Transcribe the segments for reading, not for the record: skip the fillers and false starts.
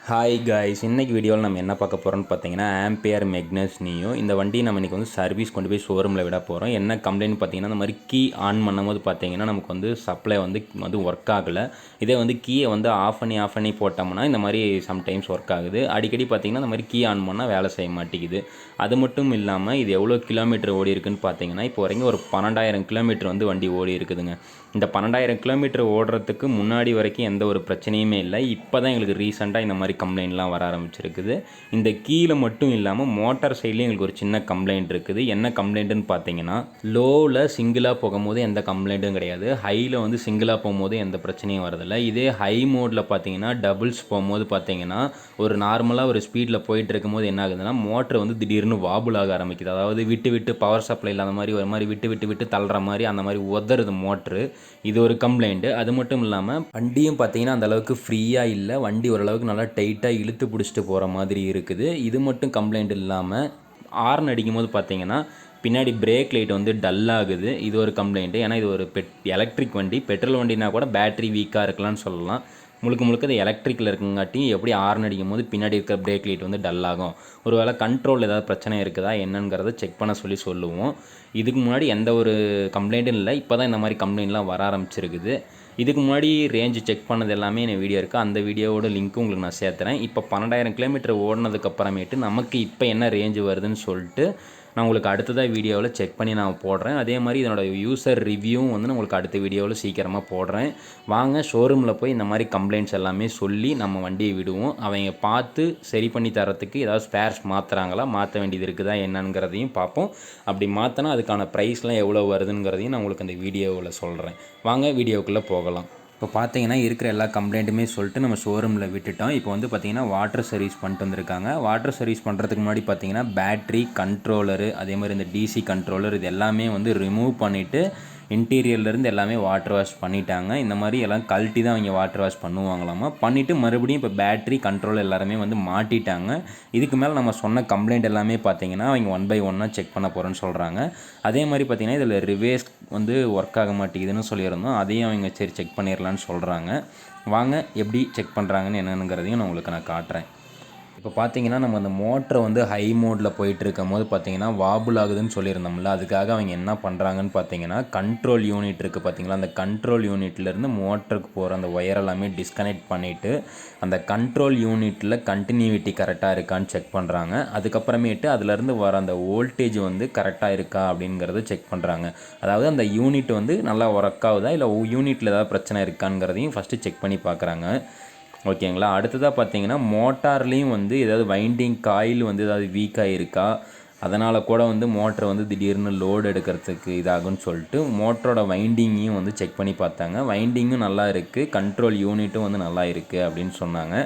Hi guys, இன்றைக்கி வீடியோவில் நம்ம என்ன பார்க்க போகிறோம்னு பார்த்தீங்கன்னா ஆம்பியர் மெக்னஸ் நியோ. இந்த வண்டி நம்ம இன்றைக்கி வந்து சர்வீஸ் கொண்டு போய் ஷோரூமில் விட போகிறோம். என்ன கம்ப்ளைண்ட் பார்த்தீங்கன்னா, இந்த மாதிரி கீ ஆன் பண்ணும்போது பார்த்தீங்கன்னா நமக்கு வந்து சப்ளை வந்து ஒர்க் ஆகலை. இதே வந்து கீயை வந்து ஆஃப் பண்ணி போட்டோம்னா இந்த மாதிரி சம்டைம்ஸ் ஒர்க் ஆகுது. அடிக்கடி பார்த்தீங்கன்னா இந்த மாதிரி கீ ஆன் பண்ணால் வேலை செய்ய மாட்டேங்குது. அது மட்டும் இல்லாமல் இது எவ்வளோ கிலோமீட்டர் ஓடி இருக்குன்னு பார்த்தீங்கன்னா, இப்போ வரைக்கும் ஒரு 12,000 கிலோமீட்டர் வந்து வண்டி ஓடி இருக்குதுங்க. இந்த 12,000 கிலோமீட்டர் ஓடுறதுக்கு முன்னாடி வரைக்கும் எந்த ஒரு பிரச்சனையுமே இல்லை. இப்போ தான் எங்களுக்கு ரீசெண்டாக இந்த மாதிரி கம்ப்ளைண்ட்லாம் வர ஆரம்பிச்சிருக்குது. இந்த கீழே மட்டும் இல்லாமல் மோட்டார் சைட்லேயும் எங்களுக்கு ஒரு சின்ன கம்ப்ளைண்ட் இருக்குது. என்ன கம்ப்ளைண்ட்டுன்னு பார்த்தீங்கன்னா, லோவில் சிங்கிளாக போகும்போது எந்த கம்ப்ளைண்ட்டும் கிடையாது. ஹையில் வந்து சிங்கிளாக போகும்போது எந்த பிரச்சனையும் வரதில்லை. இதே ஹை மோடில் பார்த்தீங்கன்னா, டபுள்ஸ் போகும்போது பார்த்தீங்கன்னா, ஒரு நார்மலாக ஒரு ஸ்பீடில் போயிட்டு இருக்கும்போது என்ன ஆகுதுன்னா, மோட்டர் வந்து திடீர்னு வாபுல் ஆக ஆரம்பிக்குது. அதாவது விட்டு பவர் சப்ளை இல்லாத மாதிரி ஒரு மாதிரி விட்டு தள்ளுற மாதிரி அந்த மாதிரி உதறுது மோட்ரு. இது ஒரு கம்ப்ளைண்ட்டு. அது மட்டும் இல்லாமல் வண்டியும் பார்த்தீங்கன்னா அந்தளவுக்கு ஃப்ரீயாக இல்லை. வண்டி ஓரளவுக்கு நல்லா டைட்டாக இழுத்து பிடிச்சிட்டு போகிற மாதிரி இருக்குது. இது மட்டும் கம்ப்ளைண்ட் இல்லாமல் ஹார்ன் அடிக்கும்போது பார்த்தீங்கன்னா பின்னாடி பிரேக் லைட் வந்து டல் ஆகுது. இது ஒரு கம்ப்ளைண்ட்டு. ஏன்னா இது ஒரு எலக்ட்ரிக் வண்டி. பெட்ரோல் வண்டினா கூட பேட்டரி வீக்காக இருக்கலாம்னு சொல்லலாம். முழுக்க இது எலக்ட்ரிக்கில் இருக்குங்காட்டி எப்படி ஹார்ன் அடிக்கும் போது பின்னாடி இருக்கிற பிரேக் லைட் வந்து டல் ஆகும். ஒரு வேளை கண்ட்ரோல் ஏதாவது பிரச்சனை இருக்குதா என்னங்கிறத செக் பண்ண சொல்லுவோம். இதுக்கு முன்னாடி எந்த ஒரு கம்ப்ளைண்ட்டும் இல்லை. இப்போ தான் இந்த மாதிரி கம்ப்ளைண்ட்லாம் வர ஆரம்பிச்சிருக்குது. இதுக்கு முன்னாடி ரேஞ்சு செக் பண்ணது எல்லாமே என் வீடியோ இருக்குது. அந்த வீடியோவோட லிங்க்கும் உங்களுக்கு நான் சேர்த்துறேன். இப்போ 12,000 கிலோமீட்டர் ஓடினதுக்கப்புறமேட்டு நமக்கு இப்போ என்ன ரேஞ்சு வருதுன்னு சொல்லிட்டு நான் உங்களுக்கு அடுத்ததாக வீடியோவில் செக் பண்ணி நான் போடுறேன். அதே மாதிரி இதனோட யூசர் ரிவ்யூவும் வந்து நான் உங்களுக்கு அடுத்த வீடியோவில் சீக்கிரமாக போடுறேன். வாங்க ஷோரூமில் போய் இந்த மாதிரி கம்ப்ளைண்ட்ஸ் எல்லாமே சொல்லி நம்ம வண்டியை விடுவோம். அவங்க பார்த்து சரி பண்ணி தரத்துக்கு ஏதாவது ஸ்பேர்ஸ் மாற்றுறாங்களா, மாற்ற வேண்டியது இருக்குதா என்னங்கிறதையும் பார்ப்போம். அப்படி மாற்றினா அதுக்கான ப்ரைஸ்லாம் எவ்வளோ வருதுங்கிறதையும் நான் உங்களுக்கு அந்த வீடியோவில் சொல்கிறேன். வாங்க வீடியோக்குள்ளே போகலாம். இப்போ பார்த்தீங்கன்னா இருக்கிற எல்லா கம்ப்ளைண்ட்டுமே சொல்லிட்டு நம்ம ஷோரூமில் விட்டுட்டோம். இப்போ வந்து பார்த்திங்கன்னா வாட்டர் சர்வீஸ் பண்ணிட்டு வந்திருக்காங்க. வாட்டர் சர்வீஸ் பண்ணுறதுக்கு முன்னாடி பார்த்திங்கன்னா பேட்ரி கண்ட்ரோலரு, அதே மாதிரி இந்த டிசி கண்ட்ரோலர் இது எல்லாமே வந்து ரிமூவ் பண்ணிவிட்டு இன்டீரியர்லேருந்து எல்லாமே வாட்டர் வாஷ் பண்ணிட்டாங்க. இந்த மாதிரி எல்லாம் கழட்டி தான் அவங்க வாட்டர் வாஷ் பண்ணுவாங்களாமா. பண்ணிவிட்டு மறுபடியும் இப்போ பேட்ரி கண்ட்ரோல் எல்லாருமே வந்து மாட்டிட்டாங்க. இதுக்கு மேலே நம்ம சொன்ன கம்ப்ளைண்ட் எல்லாமே பார்த்திங்கன்னா அவங்க 1 by 1 செக் பண்ண போகிறேன்னு சொல்கிறாங்க. அதே மாதிரி பார்த்திங்கன்னா இதில் ரிவேஸ் வந்து ஒர்க் ஆக மாட்டேங்குதுன்னு சொல்லியிருந்தோம். அதையும் அவங்க சரி செக் பண்ணிடலான்னு சொல்கிறாங்க. வாங்க எப்படி செக் பண்ணுறாங்கன்னு என்னங்கிறதையும் நான் உங்களுக்கு காட்டுறேன். இப்போ பார்த்தீங்கன்னா நம்ம அந்த மோட்டரை வந்து ஹை மோடில் போயிட்டுருக்கும் போது பார்த்தீங்கன்னா வாபுல் ஆகுதுன்னு சொல்லியிருந்தோம்ல. அதுக்காக அவங்க என்ன பண்ணுறாங்கன்னு பார்த்தீங்கன்னா, கண்ட்ரோல் யூனிட் இருக்குது பார்த்தீங்களா, அந்த கண்ட்ரோல் யூனிட்லேருந்து மோட்டருக்கு போகிற அந்த ஒயர் எல்லாமே டிஸ்கனெக்ட் பண்ணிவிட்டு அந்த கண்ட்ரோல் யூனிட்டில் கண்டினியூட்டி கரெக்டாக இருக்கான்னு செக் பண்ணுறாங்க. அதுக்கப்புறமேட்டு அதுலேருந்து வர அந்த வோல்டேஜ் வந்து கரெக்டாக இருக்கா அப்படிங்கிறத செக் பண்ணுறாங்க. அதாவது அந்த யூனிட் வந்து நல்லா ஒர்க் ஆகுதா இல்லை யூனிட்டில் ஏதாவது பிரச்சனை இருக்காங்கிறதையும் ஃபஸ்ட்டு செக் பண்ணி பார்க்குறாங்க. ஓகேங்களா. அடுத்ததாக பார்த்தீங்கன்னா மோட்டார்லேயும் வந்து ஏதாவது வைண்டிங் காயில் வந்து ஏதாவது வீக்காக இருக்கா, அதனால் கூட வந்து மோட்டர் வந்து திடீர்னு லோடு எடுக்கிறதுக்கு இதாகும்னு சொல்லிட்டு மோட்டரோட வைண்டிங்கையும் வந்து செக் பண்ணி பார்த்தாங்க. வைண்டிங்கும் நல்லா இருக்குது, கண்ட்ரோல் யூனிட்டும் வந்து நல்லா இருக்குது அப்படின்னு சொன்னாங்க.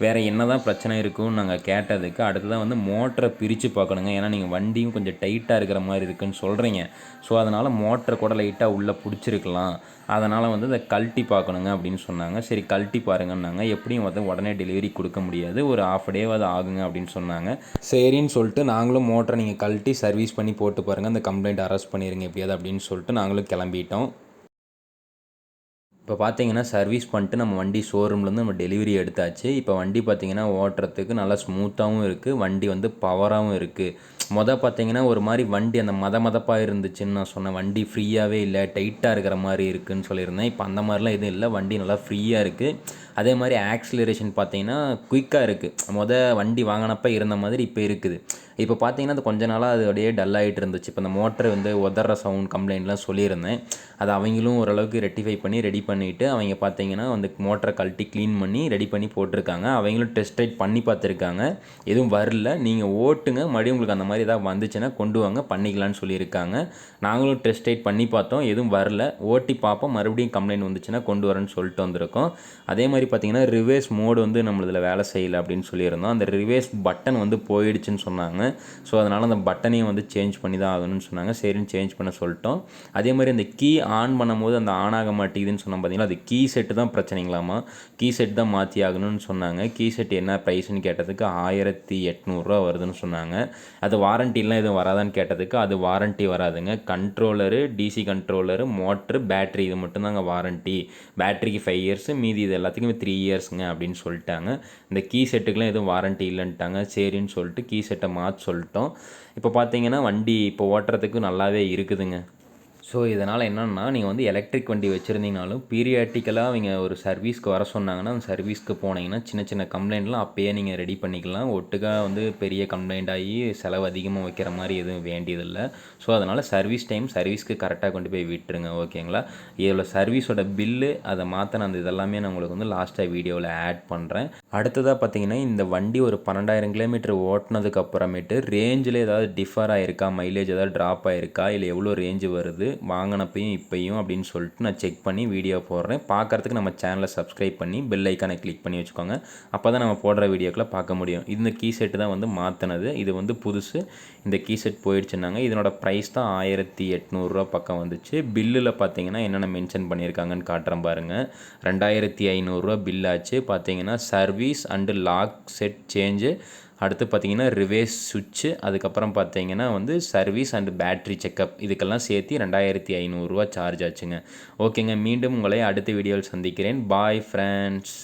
வேறு என்ன தான் பிரச்சனை இருக்குன்னு நாங்கள் கேட்டதுக்கு அடுத்ததான் வந்து மோட்டரை பிரித்து பார்க்கணுங்க. ஏன்னா நீங்கள் வண்டியும் கொஞ்சம் டைட்டாக இருக்கிற மாதிரி இருக்குதுன்னு சொல்கிறீங்க. ஸோ அதனால் மோட்டரை கூட லைட்டாக உள்ளே பிடிச்சிருக்கலாம். அதனால் வந்து அதை கழட்டி பார்க்கணுங்க அப்படின்னு சொன்னாங்க. சரி கழட்டி பாருங்கன்னாங்க. எப்படியும் வந்து உடனே டெலிவரி கொடுக்க முடியாது, ஒரு ½ டேவாவது ஆகுங்க அப்படின்னு சொன்னாங்க. சரின்னு சொல்லிட்டு நாங்களும் மோட்டரை நீங்கள் கழட்டி சர்வீஸ் பண்ணி போட்டு பாருங்கள், அந்த கம்ப்ளைண்ட் அரெஸ்ட் பண்ணிடுங்க எப்படியாவது அப்படின்னு சொல்லிட்டு நாங்களும் கிளம்பிட்டோம். இப்போ பார்த்தீங்கன்னா சர்வீஸ் பண்ணிட்டு நம்ம வண்டி ஷோரூம்லேருந்து நம்ம டெலிவரி எடுத்தாச்சு. இப்போ வண்டி பார்த்தீங்கன்னா ஓட்டுறதுக்கு நல்லா ஸ்மூத்தாகவும் இருக்குது, வண்டி வந்து பவராகவும் இருக்குது. பார்த்தீங்கன்னா ஒரு மாதிரி வண்டி அந்த மதப்பாக இருந்துச்சுன்னு நான் சொன்னேன். வண்டி ஃப்ரீயாகவே இல்லை, டைட்டாக இருக்கிற மாதிரி இருக்குதுன்னு சொல்லியிருந்தேன். இப்போ அந்த மாதிரிலாம் எதுவும் இல்லை, வண்டி நல்லா ஃப்ரீயாக இருக்குது. அதே மாதிரி ஆக்சிலரேஷன் பார்த்தீங்கன்னா குயிக்காக இருக்குது. வண்டி வாங்கினப்ப இருந்த மாதிரி இப்போ இருக்குது. இப்போ பார்த்தீங்கன்னா அது கொஞ்ச நாளாக அது அப்படியே டல் ஆகிட்டு இருந்துச்சு. இப்போ அந்த மோட்டர் வந்து உதற சவுண்ட் கம்ப்ளைண்ட்லாம் சொல்லியிருந்தேன். அதை அவங்களும் ஓரளவுக்கு ரெக்டிஃபை பண்ணி ரெடி பண்ணிவிட்டு அவங்க பார்த்தீங்கன்னா வந்து மோட்டரை கழட்டி க்ளீன் பண்ணி ரெடி பண்ணி போட்டிருக்காங்க. அவங்களும் டெஸ்ட் ரைட் பண்ணி பார்த்துருக்காங்க, எதுவும் வரல. நீங்கள் ஓட்டுங்க, மறுபடியும் உங்களுக்கு அந்த மாதிரி ஏதாவது வந்துச்சுன்னா கொண்டு வாங்க பண்ணிக்கலான்னு சொல்லியிருக்காங்க. நாங்களும் டெஸ்ட் ரைட் பண்ணி பார்த்தோம், எதுவும் வரல. ஓட்டி பார்ப்போம், மறுபடியும் கம்ப்ளைண்ட் வந்துச்சுன்னா கொண்டு வரேன்னு சொல்லிட்டு வந்திருக்கோம். அதே மாதிரி பார்த்தீங்கன்னா ரிவேர்ஸ் மோடு வந்து நம்மளதில் வேலை செய்யலை அப்படின்னு சொல்லியிருந்தோம். அந்த ரிவேர்ஸ் பட்டன் வந்து போயிடுச்சுன்னு சொன்னாங்க. ஸோ அதனால் அந்த பட்டனையும் வந்து சேஞ்ச் பண்ணி தான் ஆகணும்னு சொன்னாங்க. சரின்னு சேஞ்ச் பண்ண சொல்லிட்டோம். அதே மாதிரி அந்த கீ ஆன் பண்ணும்போது அந்த ஆன் ஆக மாட்டேங்குதுன்னு சொன்னோம் பார்த்தீங்களா, அது கீ செட்டு தான் பிரச்சனைங்களாமா. கீ செட் தான் மாற்றி ஆகணும்னு சொன்னாங்க. கீ செட் என்ன ப்ரைஸ்ன்னு கேட்டதுக்கு 1800 வருதுன்னு சொன்னாங்க. அது வாரண்டிலாம் எதுவும் வராதான்னு கேட்டதுக்கு அது வாரண்ட்டி வராதுங்க. Controller, DC controller, motor, battery இது மட்டும்தாங்க வாரண்ட்டி. பேட்ரிக்கு 5 இயர்ஸு, மீதி இது எல்லாத்துக்குமே 3 இயர்ஸுங்க அப்படின்னு சொல்லிட்டாங்க. இந்த கீ செட்டுக்கெலாம் எதுவும் வாரண்ட்டி இல்லைன்ட்டாங்க. சரின்னு சொல்லிட்டு கீ செட்டை மாற்ற சொல்லிட்டோம். இப்போ பார்த்தீங்கன்னா வண்டி இப்போ ஓட்டுறதுக்கு நல்லாவே இருக்குதுங்க. ஸோ இதனால் என்னென்னா நீங்கள் வந்து எலக்ட்ரிக் வண்டி வச்சுருந்தீங்கனாலும் பீரியாட்டிக்கலாக அவங்க ஒரு சர்வீஸ்க்கு வர சொன்னாங்கன்னா அந்த சர்வீஸ்க்கு போனீங்கன்னா சின்ன சின்ன கம்ப்ளைண்ட்லாம் அப்போயே நீங்கள் ரெடி பண்ணிக்கலாம். ஒட்டுக்கா வந்து பெரிய கம்ப்ளைண்ட் ஆகி செலவு அதிகமாக வைக்கிற மாதிரி எதுவும் வேண்டியதில்லை. ஸோ அதனால் சர்வீஸ் டைம் சர்வீஸ்க்கு கரெக்டாக கொண்டு போய் விட்டுருங்க. ஓகேங்களா? இதில் சர்வீஸோட பில்லு அதை மாற்றின அந்த இதெல்லாமே நான் உங்களுக்கு வந்து லாஸ்ட்டாக வீடியோவில் ஆட் பண்ணுறேன். அடுத்ததாக பார்த்தீங்கன்னா இந்த வண்டி ஒரு 12,000 கிலோமீட்டர் ஓட்டினதுக்கு அப்புறமேட்டு ரேஞ்சில் ஏதாவது டிஃபர் ஆகிருக்கா, மைலேஜ் ஏதாவது ட்ராப் ஆகிருக்கா, இல்லை எவ்வளோ ரேஞ்சு வருது வாங்கினப்பையும் இப்பையும் அப்படின்னு சொல்லிட்டு நான் செக் பண்ணி வீடியோ போடுறேன். பார்க்குறதுக்கு நம்ம சேனலை சப்ஸ்கிரைப் பண்ணி பெல் ஐக்கானை கிளிக் பண்ணி வச்சுக்கோங்க. அப்போ தான் நம்ம போடுற வீடியோக்களை பார்க்க முடியும். இந்த கீ செட்டு தான் வந்து மாற்றினது. இது வந்து புதுசு. இந்த கீ செட் போயிடுச்சுன்னாங்க. இதனோட ப்ரைஸ் தான் 1800 பக்கம் வந்துச்சு. பில்லில் பார்த்தீங்கன்னா என்னென்ன மென்ஷன் பண்ணியிருக்காங்கன்னு காட்டுறேன் பாருங்கள். 2500 பில் ஆச்சு. பார்த்தீங்கன்னா service and lock set change, அடுத்து பார்த்தீங்கன்னா ரிவேர்ஸ் சுவிட்சு, அதுக்கப்புறம் பார்த்தீங்கன்னா வந்து சர்வீஸ் அண்டு பேட்ரி செக்கப், இதுக்கெல்லாம் சேர்த்து 2500 சார்ஜ் ஆச்சுங்க. ஓகேங்க, மீண்டும் உங்களை அடுத்த வீடியோவில் சந்திக்கிறேன். Bye friends.